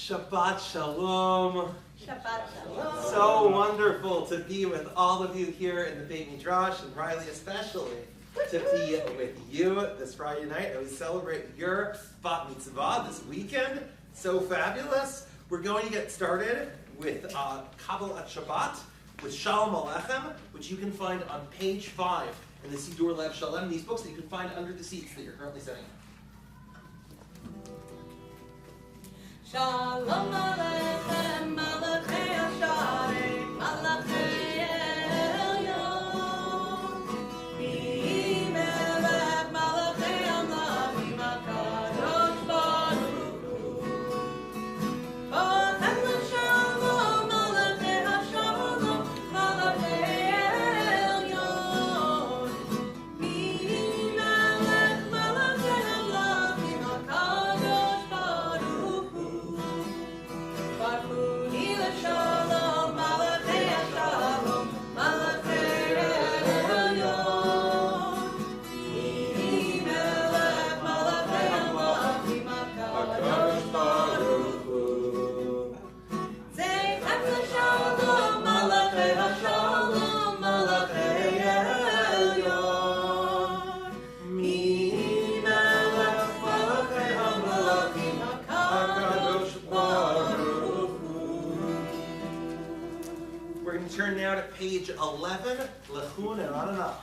Shabbat Shalom. Shabbat Shalom. So wonderful to be with all of you here in the Beit Midrash, and Riley especially, to be with you this Friday night. And we celebrate your Bat Mitzvah this weekend. So fabulous. We're going to get started with Kabbalah Shabbat, with Shalom Aleichem, which you can find on page 5 in the Sidur Lev Shalem, these books that you can find under the seats that you're currently sitting in. Shalom Aleichem, Malachei Hashem, Malachei Elyon. B'melech Malachei Amlavim HaKadosh Baruch Hu. Ochem l'Shalom, Malachei Hashalom, Malachei Elyon. B'melech Malachei Amlavim HaKadosh Baruch Hu. Barchuni l'Shalom, Malachei Hashalom, Malachei Elyon. B'melech Malachei Amlavim HaKadosh Baruch Hu. Zeichem l'Shalom, Malachei Hashalom, Malachei Elyon. B'melech Malachei Amlavim HaKadosh Baruch Hu. We're going to turn now to page 11, Lechun and Anana.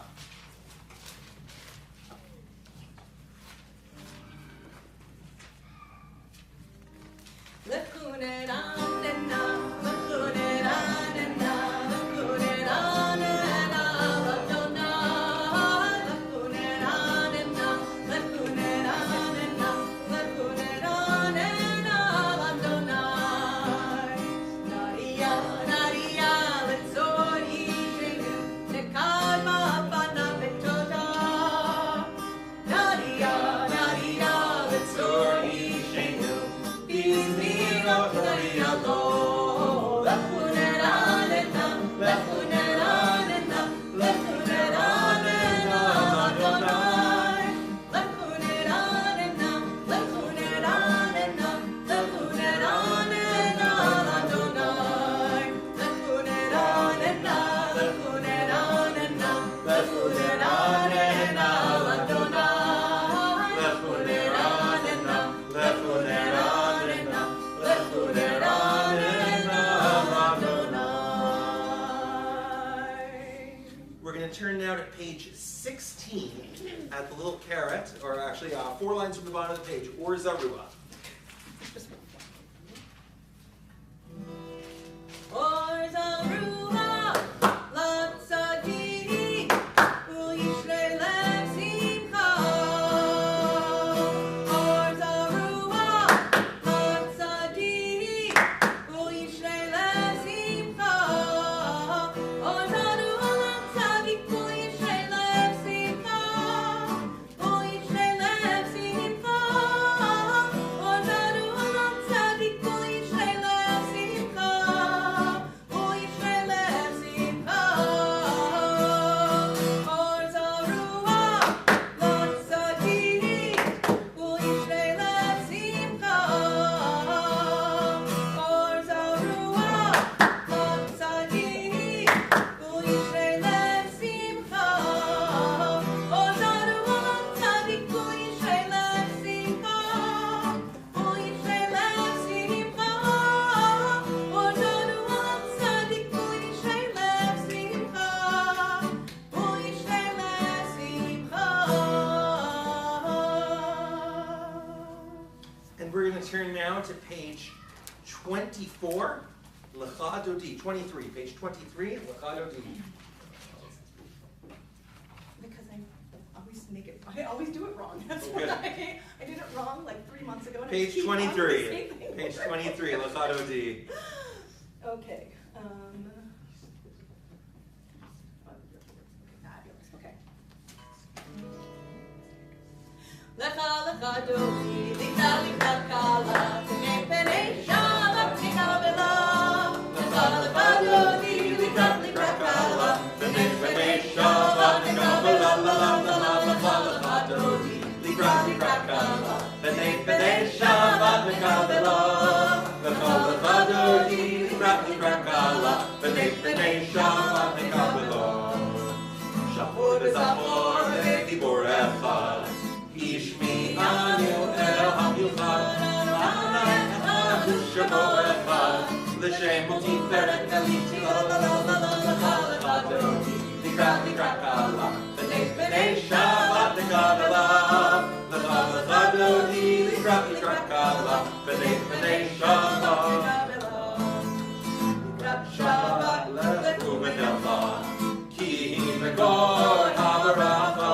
Turn now to page 16 at the little caret, or actually 4 lines from the bottom of the page, Or Tzion. Or Tzion, Latzadik, U'yishrei lev simcha. Or Tzion, Latzadik, U'yishrei lev simcha. Or Tzion, Latzadik, U'yishrei lev simcha. U'yishrei lev simcha. Or Tzion, Latzadik, U'yishrei lev simcha. U'yishrei lev simcha. Or Tzion, Latzadik, U'yishrei lev simcha. Or Tzion, Latzadik, U'yishrei lev simcha. Or Tzion, Latzadik, U'yishrei lev simcha. U'yishrei lev simcha. Or Tzion, Latzadik, U'yishrei lev simcha. U'yishrei lev simcha. And we're going to turn now to page 24, Lecha Dodi, 23, page 23, Lecha Dodi. Because I always do it wrong. That's Oh, why good. I did it wrong like 3 months ago. And I Page keep on the 23, same thing. page 23, Lecha Dodi. Okay. Fabulous. Okay. Lecha lecha dodi, lika lika kala, pnei pnei shabbat nikabela. Lecha lecha dodi, lika lika kala, pnei pnei shabbat nikabela. La la la la lecha lecha dodi, lika lika kala, pnei pnei shabbat nikabela. b'nei Shabbat nekabelo. Shapur v'zachor v'dibur echad, Ishmi'anu el hamiuchad, Adonai echad u'shemo echad, L'shem u'tiferet eliti l'chadodi, Likra kala, b'nei Shabbat nekabelo. L'chadodi, Likra kala, b'nei Shabbat. Shabbat le'u'menecha, ki mekor ha'baracha,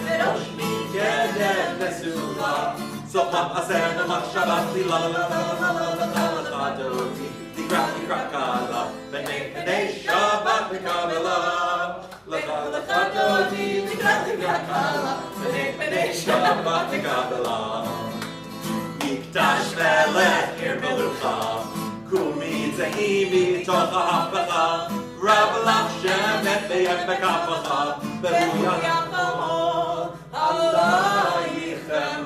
ve'roshmi kedem le'suha, socha aser v'machshavat l'chadodi, Likra kala, b'nei Shabbat nekabelo. L'chadodi, Likra kala, b'nei Shabbat nekabelo. Mikdash melech ir melucha, Kumi Zahimi Tocha Hapacha, Rabalach Shemet Beyem Bekapacha, Beruya Yakamol, Allah Yichem,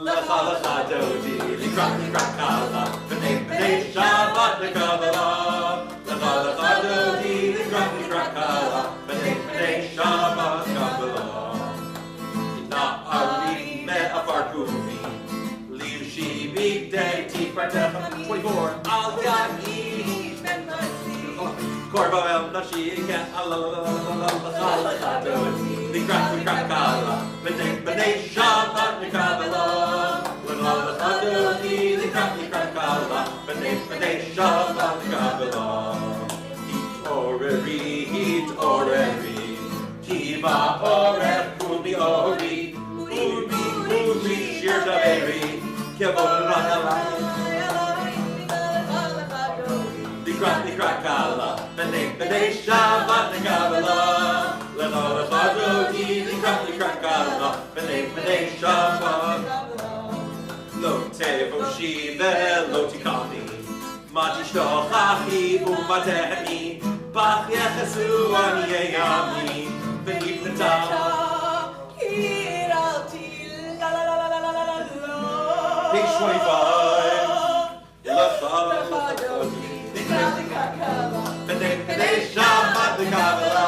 Lecha Lecha Dodi, Likra Kala, B'nei Shabbat nekabelo. Lecha Lecha Dodi, Likra Kala, B'nei Shabbat nekabelo. Na'ari me'afar kumi, Big day, Tifratech 24. Al Yahi Korba El Nashika Alalalalalalalalachadodi, Likra kala, b'nei Shabbat nekabelo. L'chadodi, Likra kala, b'nei Shabbat nekabelo. Oreri, Kiva orech, Kumi ori, Uri shir daveri. Likra kala, b'nei Shabbat nekabelo. L'chadodi, Likra kala, b'nei Shabbat. Lo tevoshi ve'lo tikani, ma tishtochachi u'matehi, bach yechesu aniyei ami, v'nipnata. Page 25. B'nei Shabbat nekabelo.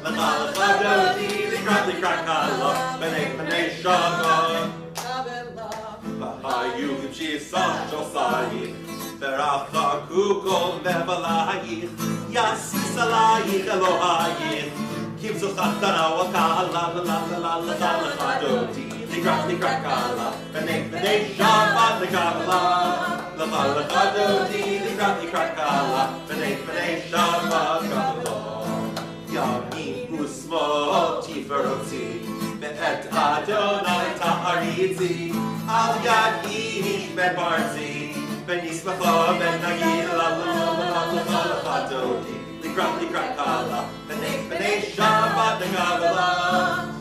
L'chadodi, Likra kala, b'nei Shabbat. V'hayuv shisam shosayich, v'rachaku kol mevalayich, yasis alayich Elohayich, kibzuchat Dannah v'kala, l'chadodi. Likra kala, b'nei Shabbat nekabelo. L'chadodi, Likra kala, b'nei Shabbat nekabelo. Yamin u'smol tiferotzi, be'et Adonai ta'aritzi, al yad ish be'barzi, be'nismacha be'nagil l'chadodi, Likra kala, b'nei Shabbat nekabelo.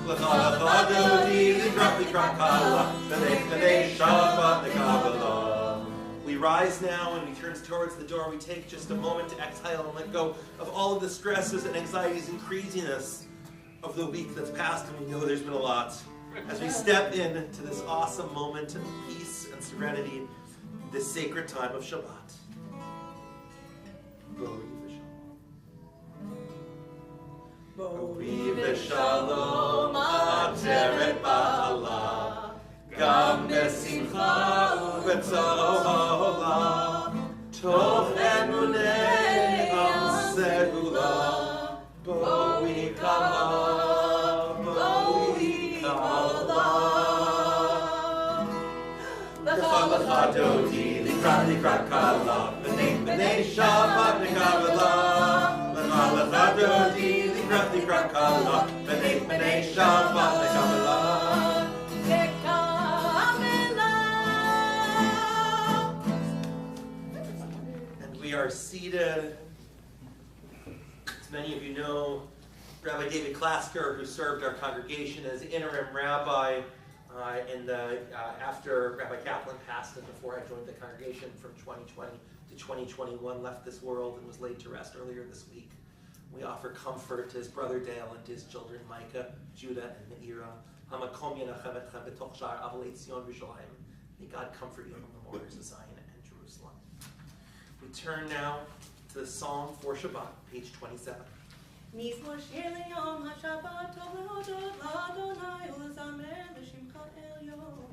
L'chadodi, Likra kala, b'nei Shabbat nekabelo. We rise now and we turn towards the door. We take just a moment to exhale and let go of all of the stresses and anxieties and craziness of the week that's passed, and we know there's been a lot. As we step into this awesome moment of peace and serenity, this sacred time of Shabbat. Bori v'shalom ateret ba'ala, gam besimcha u'betzor ha'olam, tov emunei am segula, boi kala, boi kala. L'chadodi, Likra kala, b'nei Shabbat nekabelo. L'chadodi, Likra kala, b'nei Shabbat nekabelo. And we are seated. As many of you know, Rabbi David Klasker, who served our congregation as interim rabbi after Rabbi Kaplan passed and before I joined the congregation from 2020 to 2021, left this world and was laid to rest earlier this week. We offer comfort to his brother Dale and to his children Micah, Judah, and Meira. May God comfort you from the mourners of Zion and Jerusalem. We turn now to the Psalm for Shabbat, page 27. מזמור שיר ליום השבת, טוב להודות לאדוני ולזמר לשמך עליון.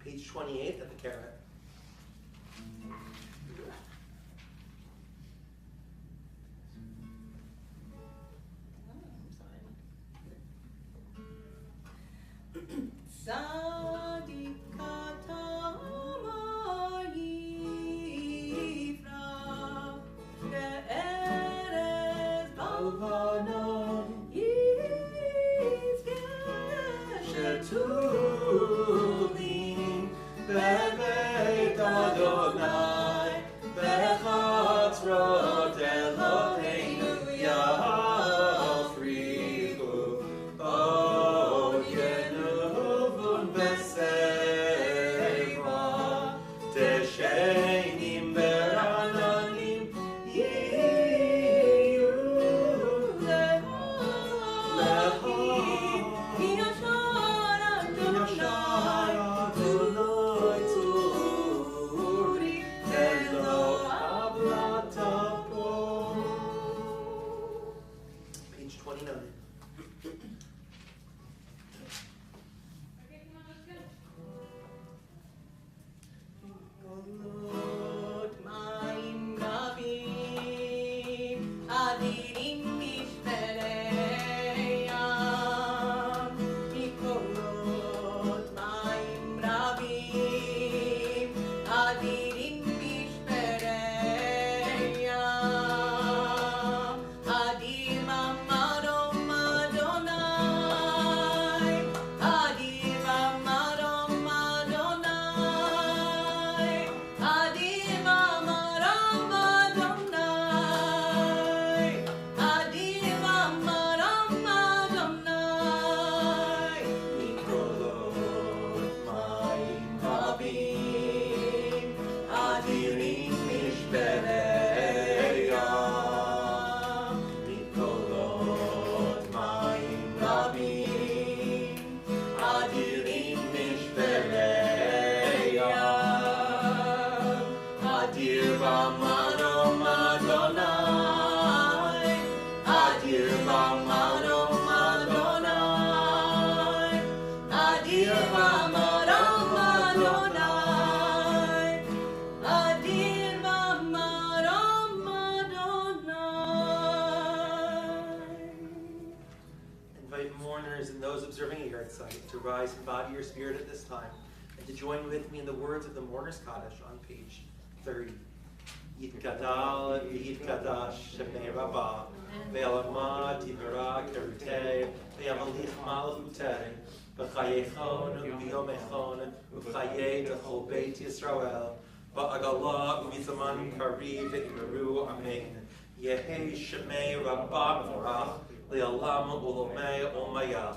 Page 28 at the Carrot. To rise in body or spirit at this time, and to join with me in the words of the Mourner's Kaddish on page 30. Yitkadal v'yitkadash shemei Rabbi ve'alamad tivara kerutei ve'amalich malchutei v'chayechon v'yomechon v'chayei d'chol beit Yisrael v'agala u'vizaman kariv v'imeru amen. Yehei shemei Rabbi v'orach le'alam u'lomei omayah.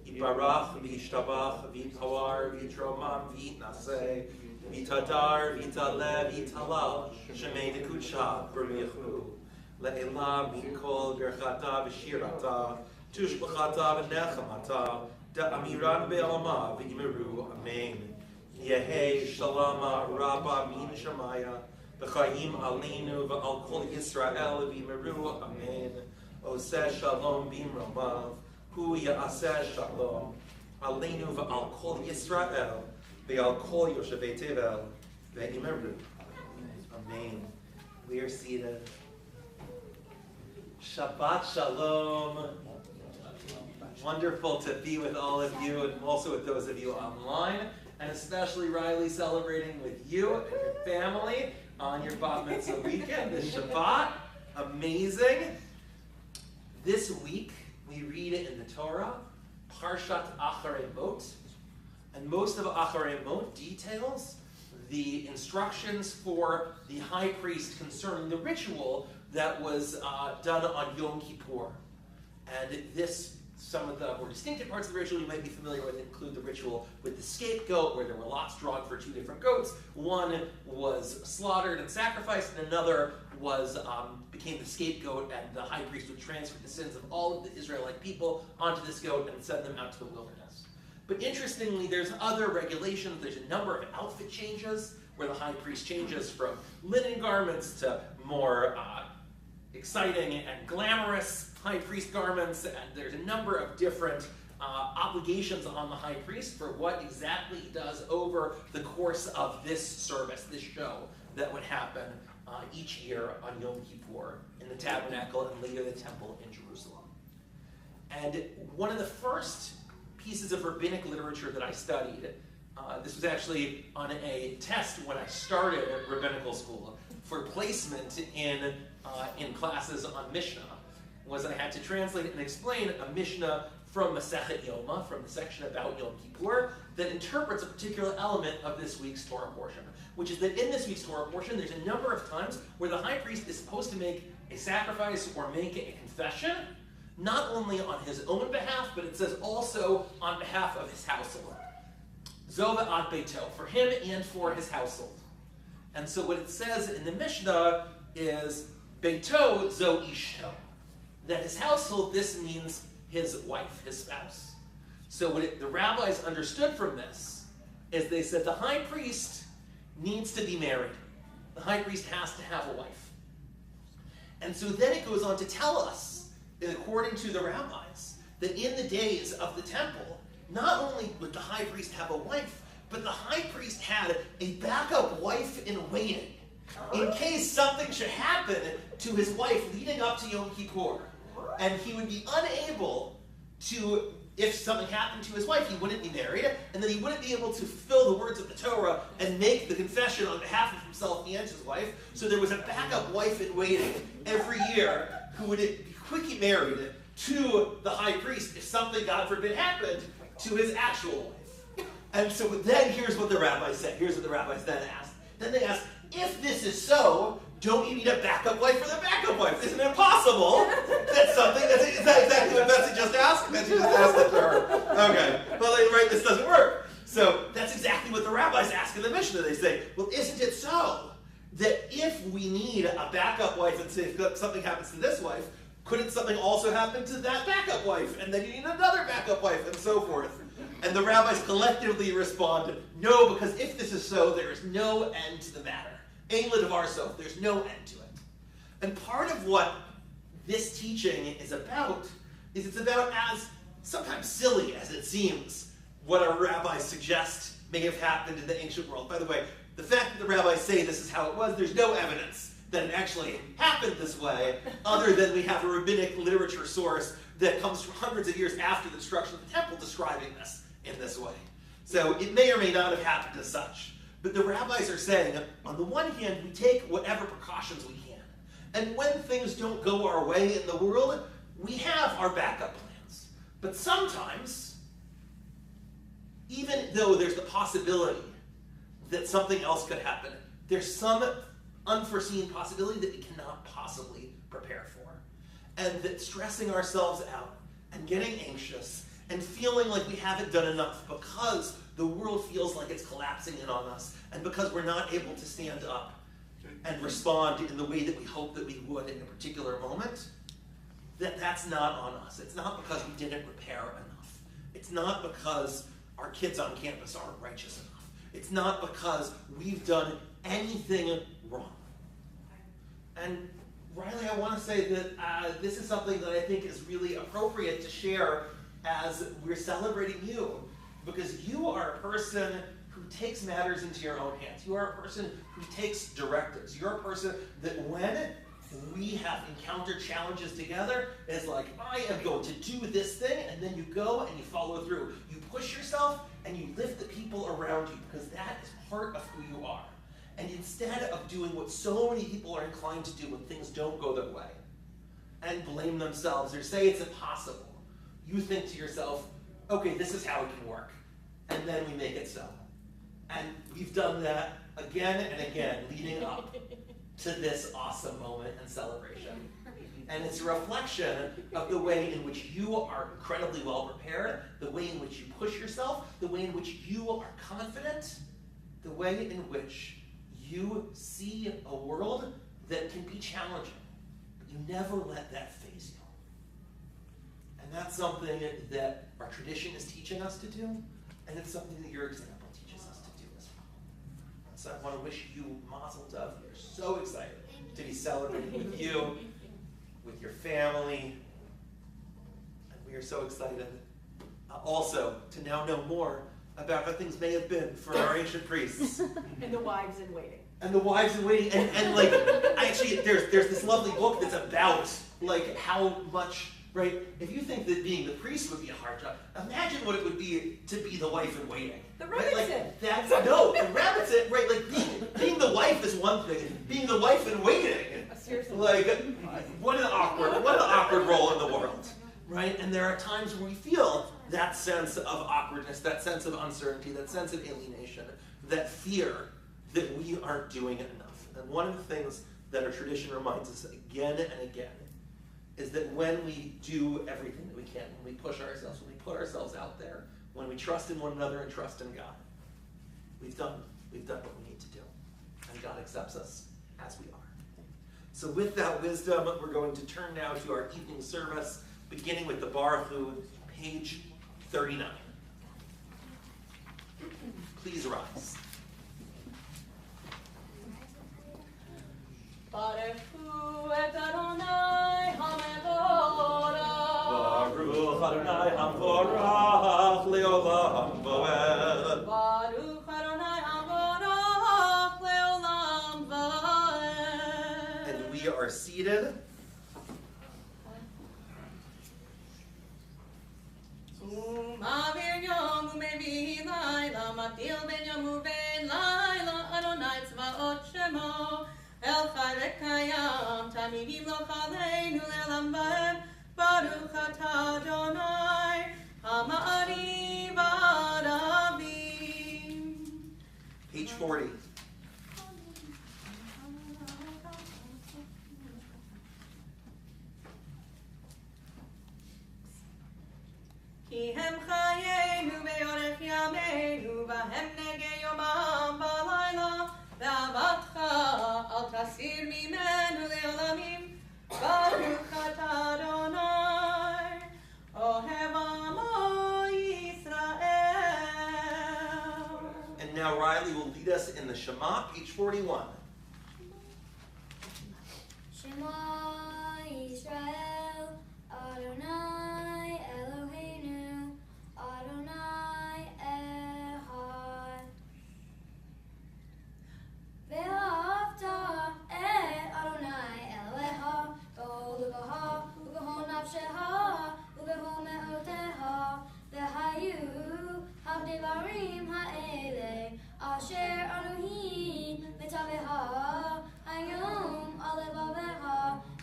Yibarach, v'yishtabach, v'yitawar, v'yitromam, v'yitnaseh, v'yitadar, v'yitaleh, v'yitalal, shemei dekudsha, b'rmiyachu, le'elam, v'kol, v'rchata, v'shirata, tushbachata, v'nechamata, da'amiran be'alama, v'yimeru, amen. Yehei shalama, rabba, min shamaya, v'chayim aleinu, v'al kol Yisrael, v'yimeru, amen. Oseh shalom, b'imromav, Hu ya'aseh shalom, aleinu v'al kol Yisrael, ve'al kol Yoshevei Tevel, ve'imeru. Amen. We are seated. Shabbat shalom. Wonderful to be with all of you, and also with those of you online, and especially Riley celebrating with you and your family on your Bat Mitzvah weekend, this Shabbat. Amazing. This week, we read it in the Torah, Parshat Acharei Mot, and most of Acharei Mot details the instructions for the high priest concerning the ritual that was done on Yom Kippur. And this Some of the more distinctive parts of the ritual you might be familiar with include the ritual with the scapegoat, where there were lots drawn for two different goats. One was slaughtered and sacrificed, and another was became the scapegoat, and the high priest would transfer the sins of all of the Israelite people onto this goat and send them out to the wilderness. But interestingly, there's other regulations. There's a number of outfit changes, where the high priest changes from linen garments to more exciting and glamorous high priest garments, and there's a number of different obligations on the high priest for what exactly he does over the course of this service, this show that would happen each year on Yom Kippur in the tabernacle and later the temple in Jerusalem. And one of the first pieces of rabbinic literature that I studied, this was actually on a test when I started at rabbinical school for placement in classes on Mishnah, was I had to translate and explain a Mishnah from Masechet Yoma, from the section about Yom Kippur, that interprets a particular element of this week's Torah portion, which is that in this week's Torah portion, there's a number of times where the high priest is supposed to make a sacrifice or make a confession, not only on his own behalf, but it says also on behalf of his household. Zova ad beito, for him and for his household. And so what it says in the Mishnah is, beito zo ishto, that his household, this means his wife, his spouse. So what the rabbis understood from this is they said the high priest needs to be married. The high priest has to have a wife. And so then it goes on to tell us, according to the rabbis, that in the days of the temple, not only would the high priest have a wife, but the high priest had a backup wife in waiting in case something should happen to his wife leading up to Yom Kippur. And he would be unable to, if something happened to his wife, he wouldn't be married, and then he wouldn't be able to fulfill the words of the Torah and make the confession on behalf of himself and his wife. So there was a backup wife in waiting every year who would be quickly married to the high priest if something, God forbid, happened to his actual wife. And so then here's what the rabbis said. Here's what the rabbis then asked. Then they asked, if this is so, don't you need a backup wife for the backup wife? Isn't it possible that something, is that exactly what Betsy just asked? Betsy just asked that to her. Okay, well, right, this doesn't work. So that's exactly what the rabbis ask in the Mishnah. They say, well, isn't it so that if we need a backup wife and say if something happens to this wife, couldn't something also happen to that backup wife? And then you need another backup wife and so forth. And the rabbis collectively respond, no, because if this is so, there is no end to the matter. Ein ledavar sof, there's no end to it. And part of what this teaching is about is it's about, as sometimes silly as it seems, what our rabbis suggest may have happened in the ancient world. By the way, the fact that the rabbis say this is how it was, there's no evidence that it actually happened this way, other than we have a rabbinic literature source that comes from hundreds of years after the destruction of the temple describing this in this way. So it may or may not have happened as such. But the rabbis are saying, on the one hand, we take whatever precautions we can. And when things don't go our way in the world, we have our backup plans. But sometimes, even though there's the possibility that something else could happen, there's some unforeseen possibility that we cannot possibly prepare for. And that stressing ourselves out and getting anxious and feeling like we haven't done enough because the world feels like it's collapsing in on us, and because we're not able to stand up and respond in the way that we hope that we would in a particular moment, that's not on us. It's not because we didn't prepare enough. It's not because our kids on campus aren't righteous enough. It's not because we've done anything wrong. And Riley, I want to say that this is something that I think is really appropriate to share as we're celebrating you, because you are a person who takes matters into your own hands. You are a person who takes directives. You're a person that when we have encountered challenges together, it's like, I am going to do this thing, and then you go and you follow through. You push yourself and you lift the people around you, because that is part of who you are. And instead of doing what so many people are inclined to do when things don't go their way, and blame themselves or say it's impossible, you think to yourself, okay, this is how it can work. And then we make it so. And we've done that again and again, leading up to this awesome moment and celebration. And it's a reflection of the way in which you are incredibly well prepared, the way in which you push yourself, the way in which you are confident, the way in which you see a world that can be challenging, but you never let that phase you. And that's something that our tradition is teaching us to do, and it's something that your example teaches us to do as well. So I want to wish you mazel tov. We're so excited to be celebrating with you, with your family, and we are so excited also to now know more about how things may have been for our ancient priests. And the wives in waiting. And the wives in waiting, and like, actually, there's this lovely book that's about, like, how much, right, if you think that being the priest would be a hard job, imagine what it would be to be the wife in waiting. The right? Rubinstein. Like, that's, no, the Rubinstein, right, like, being the wife is one thing, being the wife in waiting, Seriously. like, what an awkward role in the world, right? And there are times where we feel that sense of awkwardness, that sense of uncertainty, that sense of alienation, that fear that we aren't doing enough. And one of the things that our tradition reminds us again and again is that when we do everything that we can, when we push ourselves, when we put ourselves out there, when we trust in one another and trust in God, we've done what we need to do. And God accepts us as we are. So with that wisdom, we're going to turn now to our evening service, beginning with the Baruch Hu, page 39. Please rise. Baruch Hu et Adonai HaMevorach. Baruch Adonai HaMevorach leolam voed. Baruch Adonai HaMevorach leolam voed. And we are seated. Ma'avir yom u'mevi layla, mabdil ben yom u'ben layla, Adonai tzvaot shemo. El chai v'kayam, tamivim lo chaleinu le'olam va'ed, Baruch atah Adonai, ha'ma'ari v'adavim. Page 40. Ki hem chayenu ve'orech yameinu, v'hem negei yomam v'layla, ve'avatcha al tasir mimenu le'olamim, Baruch atah Adonai, ohev amo Yisrael. And now Riley will lead us in the Shema, page 41. Shema Yisrael, Adonai Eloheinu, Adonai Echad. Ve'ahavta et Adonai Elohecha, b'chol libocha, u'b'chol nafshecha, u'b'chol me'otecha, ve'hayu ha'devarim ha'ele, asher anuhi mitaveha, hayom alevaveha,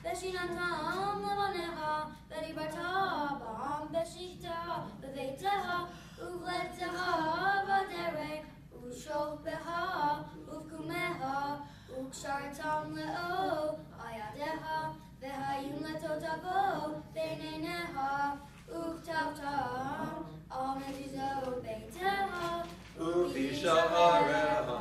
ve'shinantam levaneha, ve'dibarta ba'am ve'shita, ve'veiteha, u'vleteha v'derek, u'shofbeha, u'vkumeha, u'kshartam le'o, ayadeha, ve'hayum letotavo, ve'neineha, u'ktavtam, al mezuzot beiteha, U'vishareha.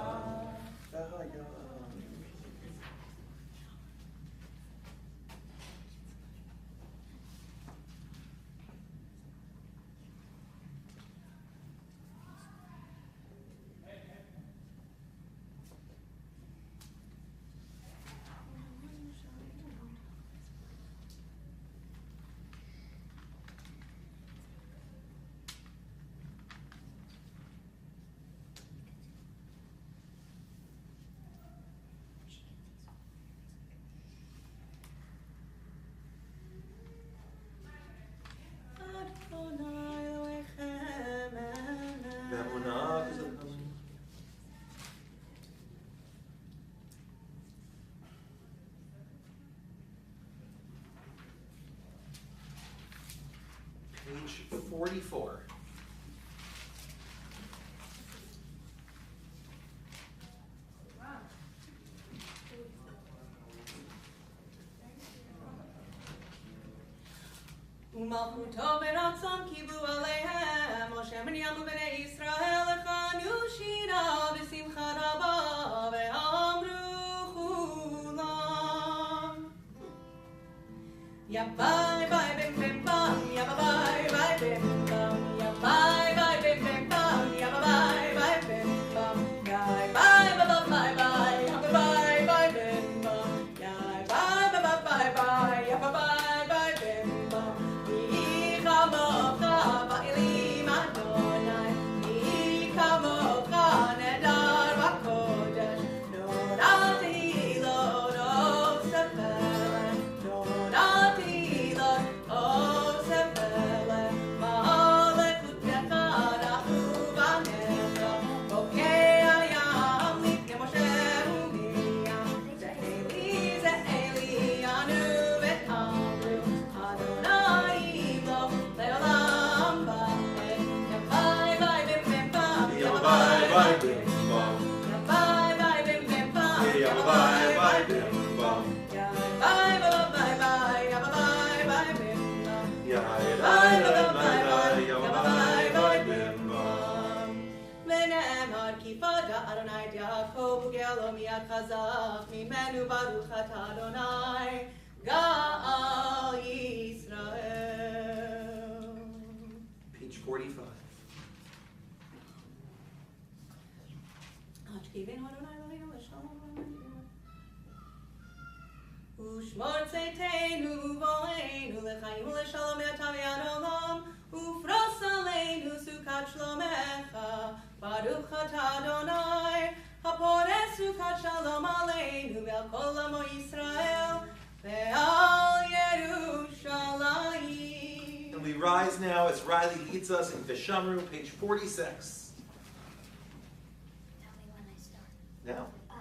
Adonai Elohechem Eloheinu. Ve'emunah v'zedekah. Page 44. ומלכותו ברצון קיבלו עליהם, משה מרים ובני ישראל לחנו שירה בשמחה רבה, ואמרו כולם. יא ביי ביי בם בם בם, יא ביי ביי בם בם, יא ביי ביי בם בם בם, יא ביי ביי בם bum, bye bye bye bye bye bye, bye bye bim bum, bye bye bye bye bye bye, bye bye bim bum. Ichamocha ba'elim Adonai, Ichamocha nedar b'kodesh, nodati lo sefer, nodati lo sefer, ma'alekut nechad achuv anecha, bokeh al yam lifnei Moshe u'Miriam, ze'eli anu v'amru, Adonai lo le'olam ba'ed, ya bye bye bim bim bam, ya bye bye bim bam, ya bye bye bim bim bam, ya bye bye bim bam, ya bye bye bye bye, ya bye bye bim bam, ya bye bye bye bye, ya bye bye bim bam. V'ne'emar ki fada Adonai et Yaakov u'ge'alo miyad chazak mimenu baruch ata Adonai Ga'al Yisrael. Page 45. Hashkivenu Adonai Eloheinu l'shalom U'shmor tzeiteinu v'oleinu l'chaim u'l'shalom yatav yad olam U'fros aleinu sukat shlomecha Baruch ata Adonai Haporeh sukat shalom aleinu ve'al kol amo Yisrael ve'al Yerushalayim. And we rise now as Riley leads us in Vishamru, page 46. Tell me when I start. Now, Oh.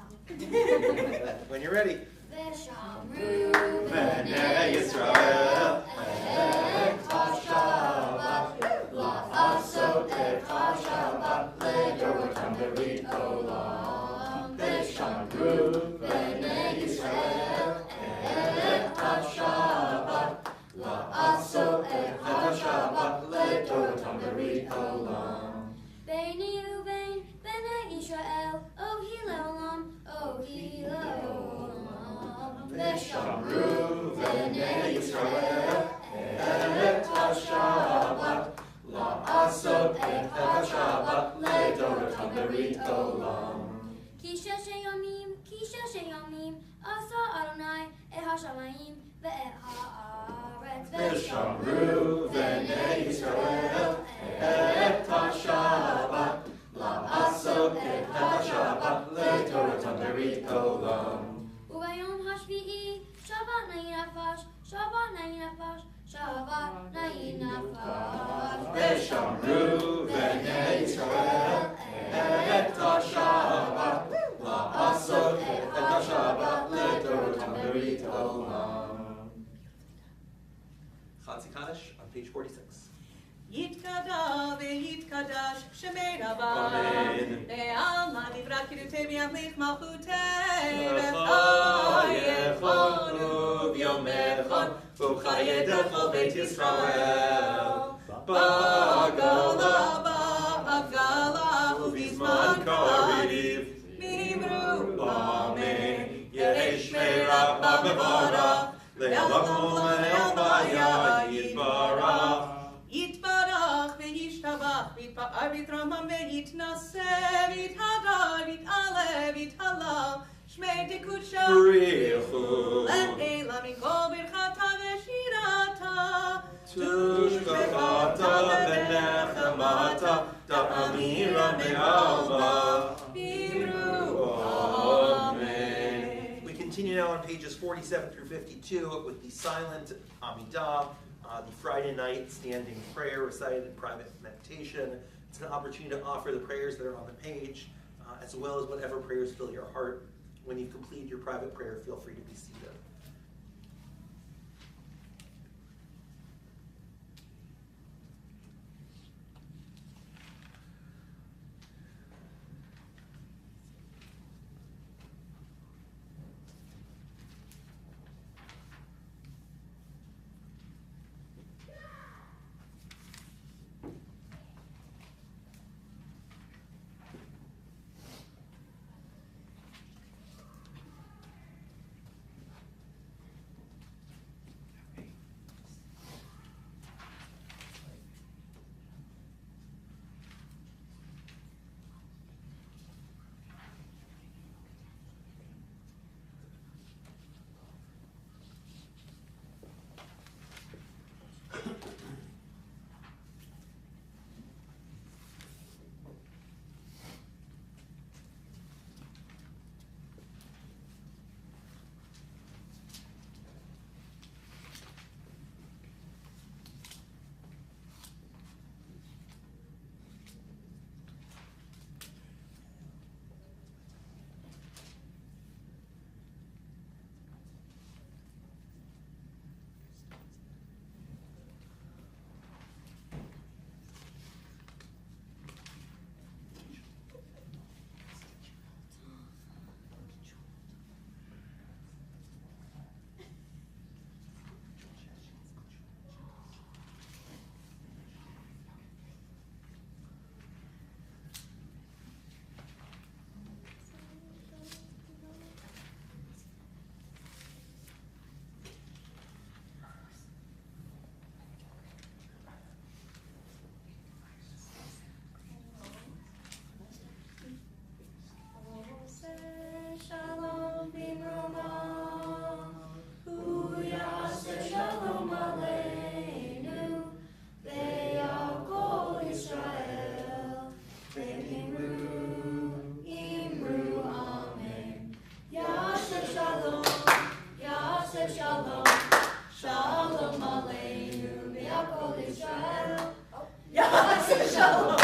when you're ready. Vishamru Bnei Yisrael, et HaShabbat, la'asot et HaShabbat, le'doratam berit olam. Vishamru bnei Yisrael et HaShabbat, la'asot et HaShabbat, le'doratam berit olam. Beini ubein bnei Yisrael, ohi le'olam, ohi le'olam. Vishamru bnei Yisrael et HaShabbat, la'asot et HaShabbat, le'doratam berit olam. Ki sheshe yamim, asa Adonai et hashamayim ve'et ha'aretz. Vishamru bnei Yisrael et HaShabbat, la'asot et HaShabbat, le'doratam berit olam. Ubayom hashvi'i, Shabbat nayin nafash, Shabbat nayin nafash, Shabbat nayin nafash. Vishamru bnei Yisrael et HaShabbat, la'asot et HaShabbat, le'doratam berit olam. Chatzi Kaddish on page 46. Yitkada ve'yitkadash shemei Rabbi Amen. Ve'alma divrat kirutei v'yamlich malchutei V'chayechonu v'yom echad v'chayedecho beit Yisrael ba'gala u'bizman kariv v'imru amen yesh me'rabba bevarach le'olam le'elmaya yitbarach Yitbarach ve'yishtabach v'yitpa'ar v'yitramam ve'yitnaseh v'yithadar v'yit'aleh v'yithalal shmei tekudsha Brichu le'ela mikol birchata ve'shirata Tushbechata v'nechamata da'amira me'alma V'imru amen. We continue now on pages 47 through 52 with the silent Amidah, the Friday night standing prayer recited in private meditation. It's an opportunity to offer the prayers that are on the page, as well as whatever prayers fill your heart. When you've completed your private prayer, feel free to be seated. shalom b'mroma. Hu yaseh shalom aleinu ve'al kol Yisrael. V'imru amen. Yaseh shalom, shalom aleinu ve'al kol Yisrael. Yaseh shalom,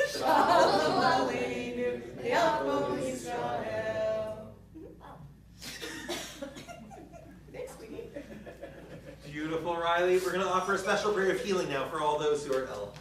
shalom aleinu ve'al kol Yisrael. Thanks, sweetie. Beautiful, Riley. We're going to offer a special prayer of healing now for all those who are ill.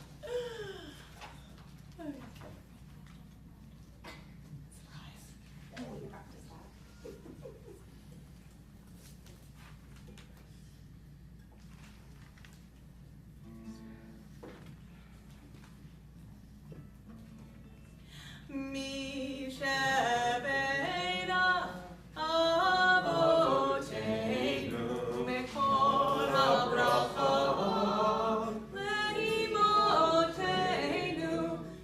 Mi shebeira avoteinu mekor habracha le'imotenu.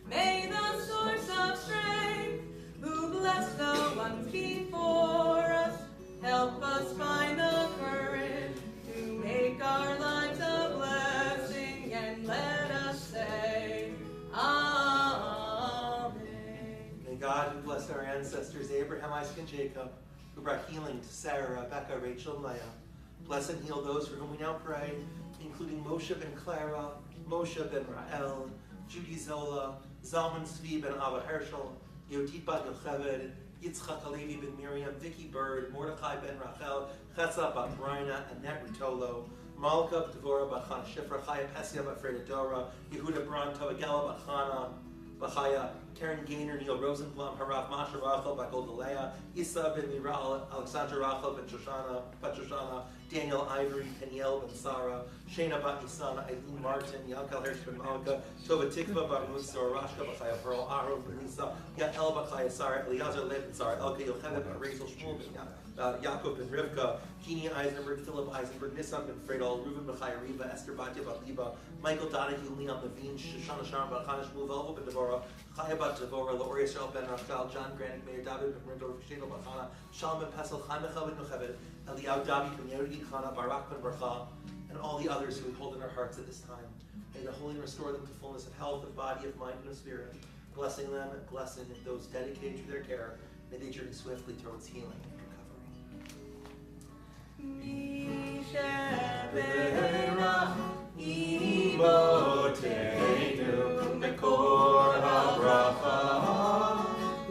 May the source of strength, who bless the ones before us, help us find the courage to make our lives a blessing, and let us say, May God, who blessed our ancestors Abraham, Isaac, and Jacob, who brought healing to Sarah, Rebecca, Rachel, and Leah, bless and heal those for whom we now pray, including Moshe ben Clara, Moshe ben Rael, Judy Zola, Zalman Zvi ben Abba Herschel, Yodit bat Yocheved, Yitzchak Halevi ben Miriam, Vicky Bird, Mordechai ben Rachel, Chetza bat Reina, Annette Rutolo, Malka Devorah bat Chana Shifra, Chaya Pesia bat Freda Dora, Yehuda Bronto, Agela bat Chana, Bachaya, Karen Gaynor, Neil Rosenblum, Harav Masha Rachel, Bakol Delea, Issa ben Miral, Alexandra Rachel ben Shoshana, Daniel Ivory, Peniel ben Sarah, Shana bat Nisan, Eileen Martin, Yankel Hirsch ben Malka, Tova Tikva bat Musa, Rashka Bachaya, Pearl Aaron ben Nisa, Yael Bachaya Sarah, Eliezer Lev ben Sarah, Elke Yocheved ben Rachel Shmuel ben Yaakov ben Rivka, Jeannie Eisenberg, Philip Eisenberg, Nissan ben Fredol, Reuben Bachaya Riva, Esther Batya bat Liba, Michael Donahue, Leon Levine, Shoshana Sharon bat Chana Shmuel, Velvo ben Devorah, Chaya bat Devorah, Laor Yisrael ben Rachel, John Granick, Mayor David ben Rindor, Shadel bat Chana, Shalom ben Pesel, Chaim Echel ben Yocheved, Eliyahu Davi ben Yerudi Chana, Barak ben Bracha, and all the others who we hold in our hearts at this time. May the Holy restore them to fullness of health, of body, of mind, and of spirit, blessing them and blessing those dedicated to their care. May they journey swiftly towards healing and recovery. Mi shebeira imotenu mekor habracha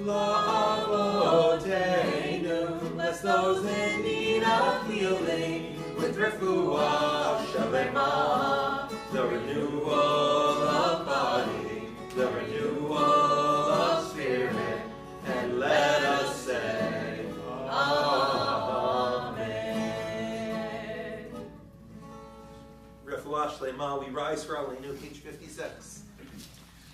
la'avotenu. Bless those in need of healing with refuah shalema, the renewal of body, the renewal of spirit, and let us say, Amen. Refuah Shlema, we rise for Aleinu, page 56.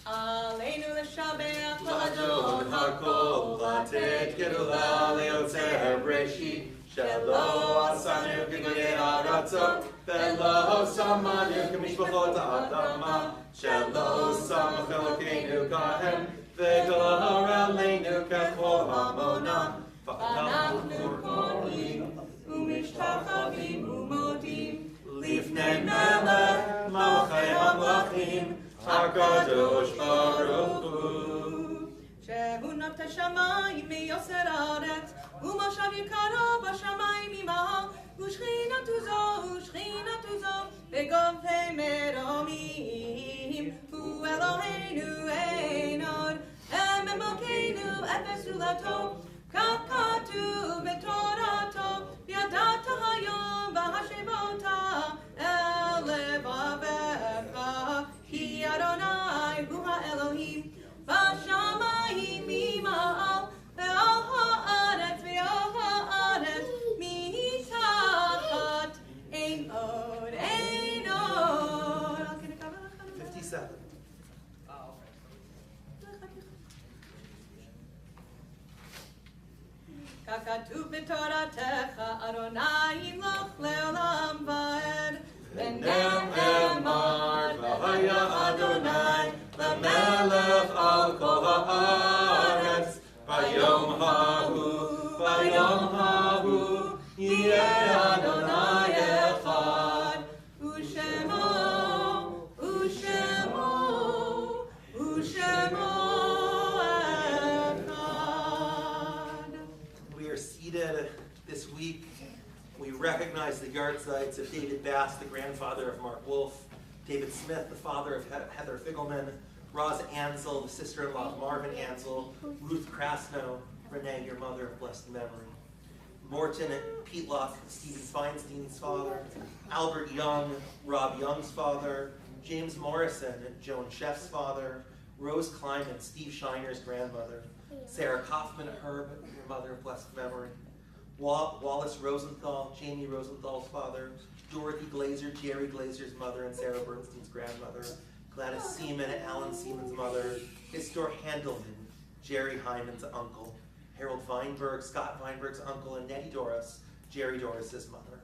Aleinu l'shabeach la'adon hakol, latet gedula le'otzer breshit, shelo asanu k'goyei ha'aratzot, ve'lo samanu k'mishpachot ha'adama, shelo samach Elokeinu kahem, ve'gor aleinu k'chol hamonam, v'anachnu korim, u'mishtachavim u'modim, lifnei melech malachei hamlachim, HaKadosh Baruch Hu. Shehu nata shamayim miyoser haaretz, u'moshav yikaro b'shamayim imah, u'shchinatu zo, v'govhei meromim, hu Eloheinu ein od, Elokeinu efes ulato, k'katuv b'torato, v'yadata hayom v'hashevota, el levavecha. Ki Adonai hu ha'Elohim, v'shamayim ima'al, ve'al ha'aretz mitachat ein od. 57. Kakatuv b'toratecha Adonai yimloch le'olam va'ed. V'ne'emar v'haya Adonai le'melech al kol ha'aretz, Bayom hahu, Yeh Adonai echad, Ushemo echad. We are seated this week. We recognize the yardzites of David Bass, the grandfather of Mark Wolf, David Smith, the father of Heather Figelman, Roz Ansel, the sister-in-law of Marvin Ansel, Ruth Krasno, Renee, your mother of blessed memory, Morton Peatlock, Stephen Feinstein's father, Albert Young, Rob Young's father, James Morrison, Joan Sheff's father, Rose Kleiman, Steve Shiner's grandmother, Sarah Kaufman Herb, your mother of blessed memory, Wallace Rosenthal, Jamie Rosenthal's father, Dorothy Glazer, Jerry Glazer's mother and Sarah Bernstein's grandmother, Gladys Seaman, Alan Seaman's mother, Histor Handelman, Jerry Hyman's uncle, Harold Weinberg, Scott Weinberg's uncle, and Nettie Doris, Jerry Doris's mother.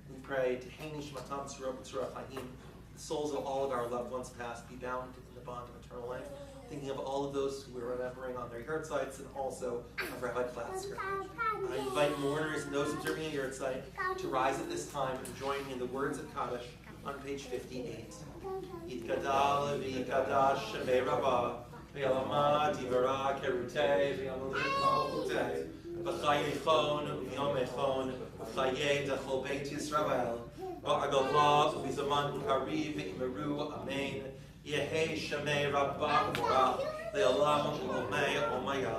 We pray to Haini Shmatam Tzurah Chaim, the souls of all of our loved ones past be bound in the bond of eternal life, thinking of all of those who we're remembering on their yahrzeits and also of Rabbi Platzker. I invite mourners and those observing a yahrzeit to rise at this time and join me in the words of Kaddish on page 58. Yitkadal v'yikadash shemei Rabbah v'yalama divara kerutei v'yamalutei v'chayechon v'yomechon v'chayei dechol beit Yisrael v'agavah v'zaman kariv v'imeru amen Yehei shemei Rabbah v'orach le'olam u'omei omaya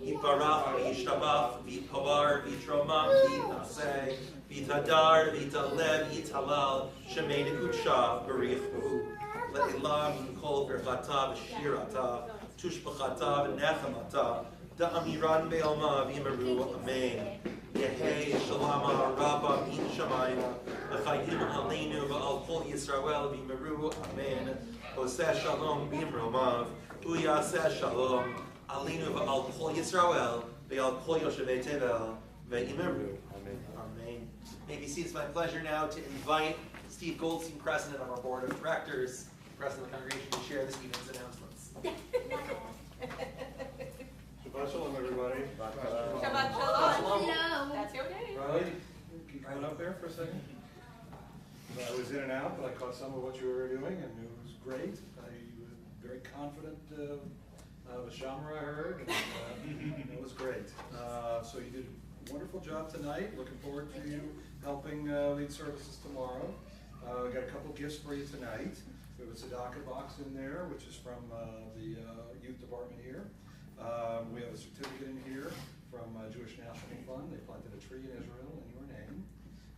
Yiparach v'yishtabach v'yitpavar v'yitromam v'yitnaseh v'yitadar v'yitalev v'yitalal shemei nekudsha b'richvu le'elam yikol berchata v'shirata tushbachata v'nechamata da'amiran be'alma v'yimeru amen Yehei shalama rabba min shamayim v'chayim aleinu v'al kol Yisrael v'yimeru amen Oseh shalom b'imromav uyaseh shalom Alinu v'al kol Yisrael v'al kol Yoshevei Tevel v'yimeru. Amen. May be seated. It's my pleasure now to invite Steve Goldstein, President of our Board of Directors, President of the Congregation, to share this evening's announcements. Shabbat shalom, everybody. Shabbat shalom. That's your name. Riley, can you come up there for a second? I was in and out, but I caught some of what you were doing, and it was great. You were very confident with Shamra, I heard, and it was great. So you did a wonderful job tonight. Looking forward to you helping lead services tomorrow. We got a couple gifts for you tonight. We have a tzedakah box in there, which is from the youth department here. We have a certificate in here from Jewish National Fund. They planted a tree in Israel in your name.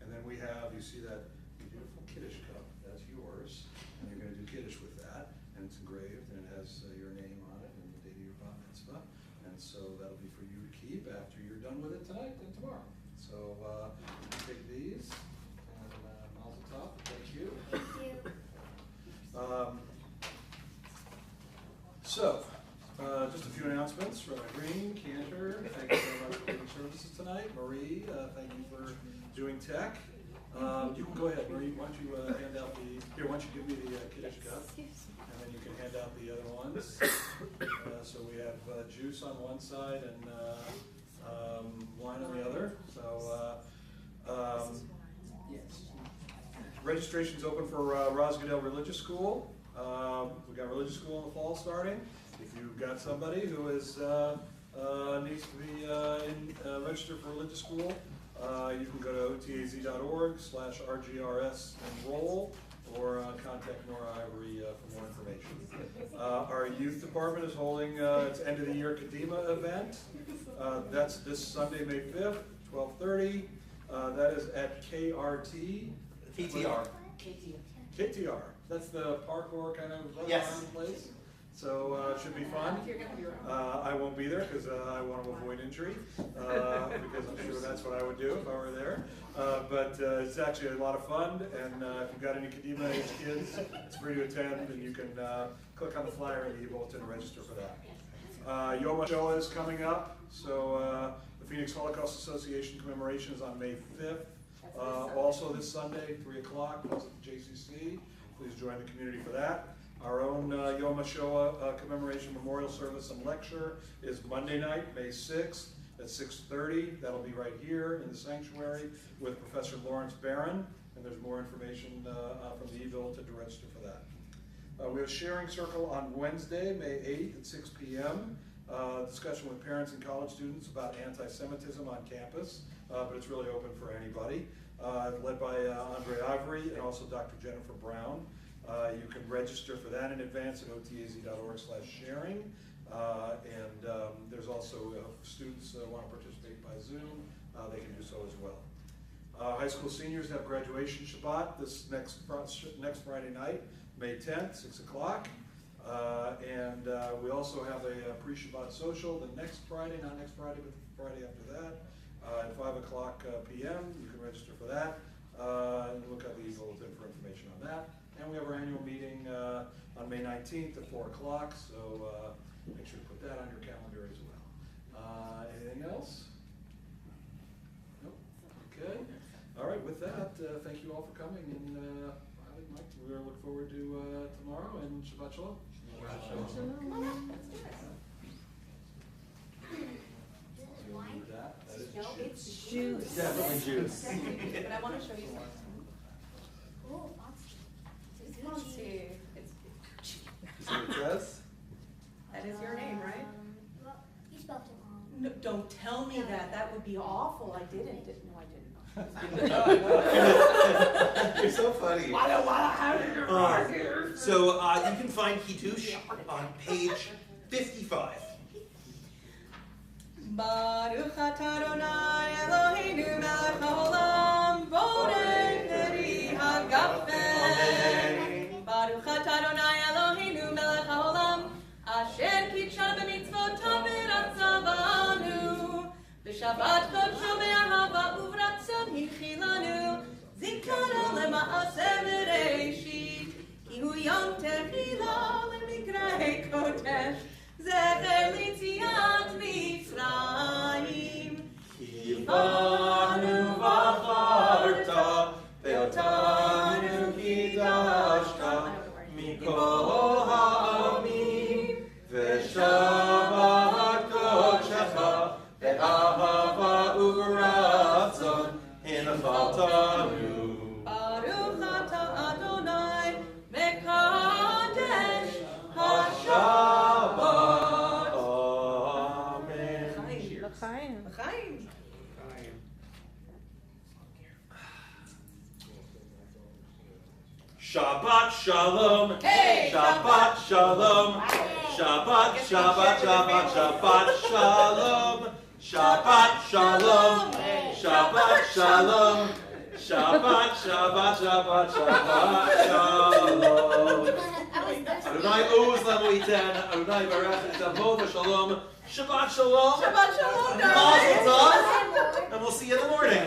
And then we have, you see that beautiful Kiddush cup. That's yours. And you're going to do Kiddush with that. And it's engraved, and it has your name on it and the date of your bat mitzvah. And so that'll be for you to keep after you're done with it tonight and tomorrow. So you can take these, and Mazel tov. Thank you. Thank you. Just a few announcements. Rabbi Green, Cantor, thank you very much for leading services tonight. Marie, thank you for doing tech. You can go ahead, Marie. Why don't you hand out the, here, why don't you give me the Kiddush cup, and then you can hand out the other ones. So we have juice on one side and wine on the other. So registration's open for Rosgadell Religious School. We got religious school in the fall starting. If you've got somebody who is needs to be registered for religious school, you can go to otaz.org/RGRS enroll or contact Nora Ivory for more information. Our youth department is holding its end of the year Kadima event. That's this Sunday, May 5th, 12:30. That is at KRT. KTR. KTR. That's the parkour kind of run place. So it should be fun. I won't be there because I want to avoid injury because I'm sure that's what I would do if I were there. But it's actually a lot of fun, and if you've got any Kadima age kids, it's free to attend, and you can click on the flyer in the bulletin to register for that. Yom HaShoah is coming up, so the Phoenix Holocaust Association commemoration is on May 5th. Also this Sunday, 3 o'clock, also at the JCC. Please join the community for that. Our own Yom HaShoah commemoration memorial service and lecture is Monday night, May 6th at 6:30. That'll be right here in the sanctuary with Professor Lawrence Barron, and there's more information from the e-bill to register for that. We have a sharing circle on Wednesday, May 8th at 6 p.m. Discussion with parents and college students about anti-Semitism on campus, but it's really open for anybody. Led by Andre Ivory and also Dr. Jennifer Brown. You can register for that in advance at otaz.org/sharing. There's also students that want to participate by Zoom, they can do so as well. High school seniors have graduation Shabbat this next Friday night, May 10th, 6 o'clock. We also have a pre-Shabbat social the next Friday, not next Friday, but the Friday after that, at 5 o'clock p.m. You can register for that. And look at the bulletin for information on that. And we have our annual meeting on May 19th at 4 o'clock, so make sure to put that on your calendar as well. Anything else? Nope. Okay. All right, with that, thank you all for coming. And I think, Mike, we look forward to tomorrow, and Shabbat Shalom. Come on up, let's do it. No, it's juice. Definitely juice. But I want to show you something. Oh, See, it's, See what it says? that is your name, right? Well, you spelled it wrong. No, don't tell me that. That would be awful. I didn't. No, I didn't. You're so funny. So you can find Kiddush on page 55. Baruch atah Adonai Eloheinu melech haolam borei peri hagafen. Baruch atah Adonai Eloheinu melech haolam asher kitshanu b'mitzvotav v'ratzav banu b'shabbat kodsho be'ahava uv'ratzon hinchilanu zikana lema'aseh b'reishit ki hu yom techila lemikrei kodesh zecher litziat Mitzrayim Kivanu v'acharta ve'otanu kidashta mikol ha'amim ve'shabbat kodshecha ve'ahava uv'ratzon hinachaltanu. Baruch atah Adonai mekadesh Shabbat. Amen. L'chaim. L'chaim. Shabbat shalom. Hey, Shabbat shalom. Shabbat, Shabbat, Shabbat, Shabbat shalom. Shabbat shalom. Shabbat shalom. Shabbat, Shabbat, Shabbat, Shabbat shalom. Adonai Oz Lamo Yiten, Adonai Barach et Amo v'Shalom. Shabbat shalom. Shabbat shalom, Mazel darling. tov. And we'll see you in the morning.